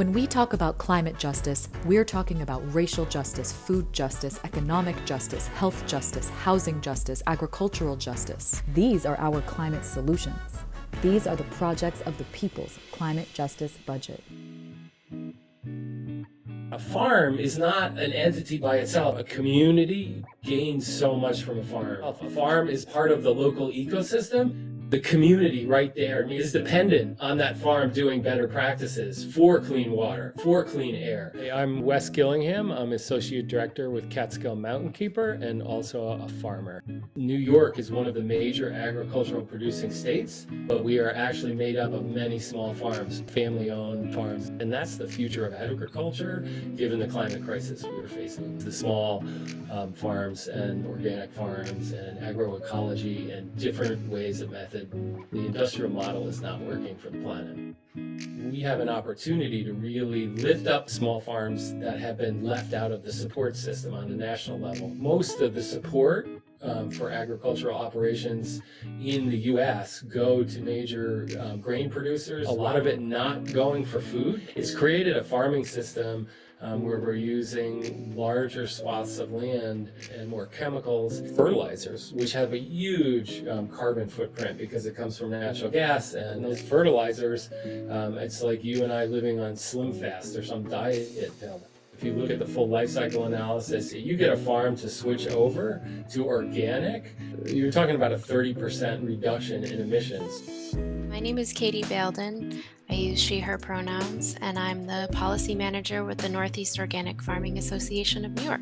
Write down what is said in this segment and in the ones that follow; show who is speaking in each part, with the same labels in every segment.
Speaker 1: When we talk about climate justice, we're talking about racial justice, food justice, economic justice, health justice, housing justice, agricultural justice. These are our climate solutions. These are the projects of the people's climate justice budget.
Speaker 2: A farm is not an entity by itself. A community gains so much from a farm. A farm is part of the local ecosystem. The community right there is dependent on that farm doing better practices for clean water, for clean air. Hey, I'm Wes Gillingham. I'm Associate Director with Catskill Mountainkeeper and also a farmer. New York is one of the major agricultural producing states, but we are actually made up of many small farms, family-owned farms. And that's the future of agriculture, given the climate crisis we are facing. The small farms and organic farms and agroecology and different ways of method. The industrial model is not working for the planet. We have an opportunity to really lift up small farms that have been left out of the support system on the national level. Most of the support for agricultural operations in the U.S. go to major grain producers. A lot of it not going for food. It's created a farming system where we're using larger swaths of land and more chemicals, fertilizers, which have a huge carbon footprint because it comes from natural gas. And those fertilizers, it's like you and I living on Slim Fast or some diet pill. If you look at the full life cycle analysis, you get a farm to switch over to organic, you're talking about a 30% reduction in emissions.
Speaker 3: My name is Katie Balden. I use she, her pronouns, and I'm the policy manager with the Northeast Organic Farming Association of New York.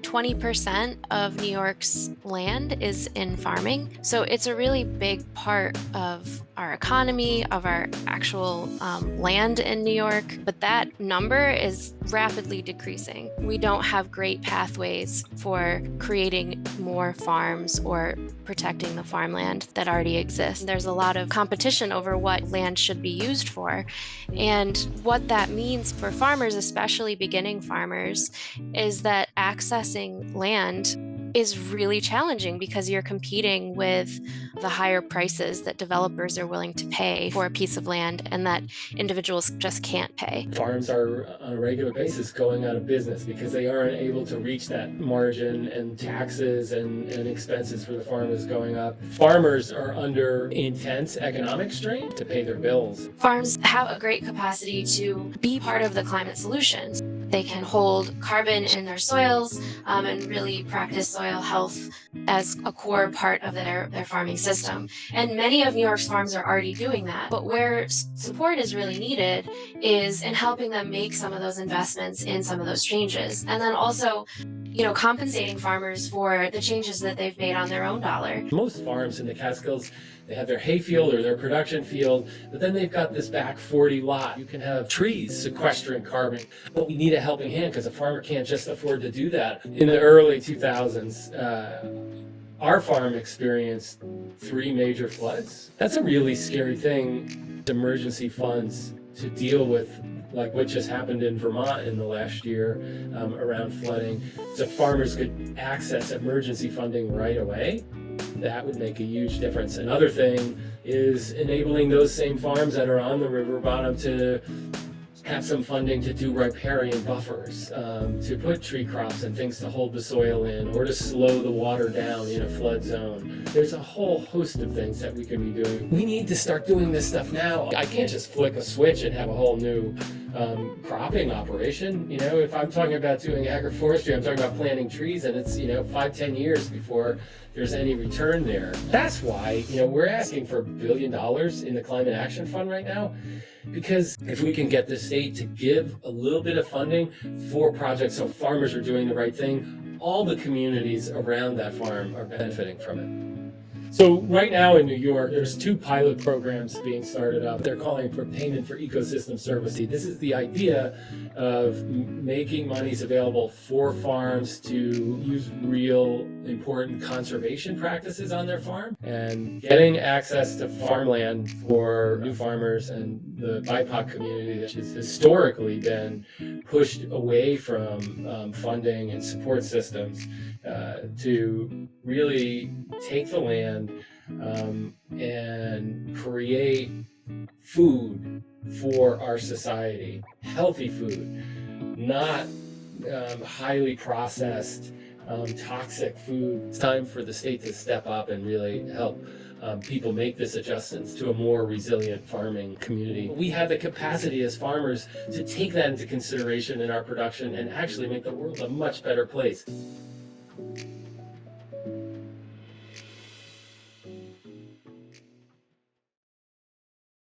Speaker 3: 20% of New York's land is in farming, so it's a really big part of our economy, of our actual land in New York, but that number is rapidly decreasing. We don't have great pathways for creating more farms or protecting the farmland that already exists. There's a lot of competition over what land should be used for, and what that means for farmers, especially beginning farmers, is that accessing land is really challenging because you're competing with the higher prices that developers are willing to pay for a piece of land and that individuals just can't pay.
Speaker 2: Farms are on a regular basis going out of business because they aren't able to reach that margin, and taxes and expenses for the farm is going up. Farmers are under intense economic strain to pay their bills.
Speaker 3: Farms have a great capacity to be part of the climate solutions. They can hold carbon in their soils and really practice soil health as a core part of their farming system. And many of New York's farms are already doing that. But where support is really needed is in helping them make some of those investments in some of those changes. And then also, compensating farmers for the changes that they've made on their own dollar.
Speaker 2: Most farms in the Catskills, they have their hay field or their production field, but then they've got this back 40 lot. You can have trees sequestering carbon, but we need a helping hand because a farmer can't just afford to do that. In the early 2000s, our farm experienced 3 major floods. That's a really scary thing. Emergency funds to deal with, like what just happened in Vermont in the last year around flooding, so farmers could access emergency funding right away. That would make a huge difference. Another thing is enabling those same farms that are on the river bottom to have some funding to do riparian buffers, to put tree crops and things to hold the soil in, or to slow the water down in a flood zone. There's a whole host of things that we can be doing. We need to start doing this stuff now. I can't just flick a switch and have a whole new cropping operation. If I'm talking about doing agroforestry, I'm talking about planting trees, and it's 5-10 years before there's any return there. That's why we're asking for $1 billion in the Climate Action Fund right now, because if we can get the state to give a little bit of funding for projects so farmers are doing the right thing, all the communities around that farm are benefiting from it. So right now in New York, there's 2 pilot programs being started up. They're calling for payment for ecosystem services. This is the idea of making monies available for farms to use real important conservation practices on their farm and getting access to farmland for new farmers and the BIPOC community that has historically been pushed away from funding and support systems to really take the land and create food for our society. Healthy food, not highly processed, toxic food. It's time for the state to step up and really help people make this adjustments to a more resilient farming community. We have the capacity as farmers to take that into consideration in our production and actually make the world a much better place.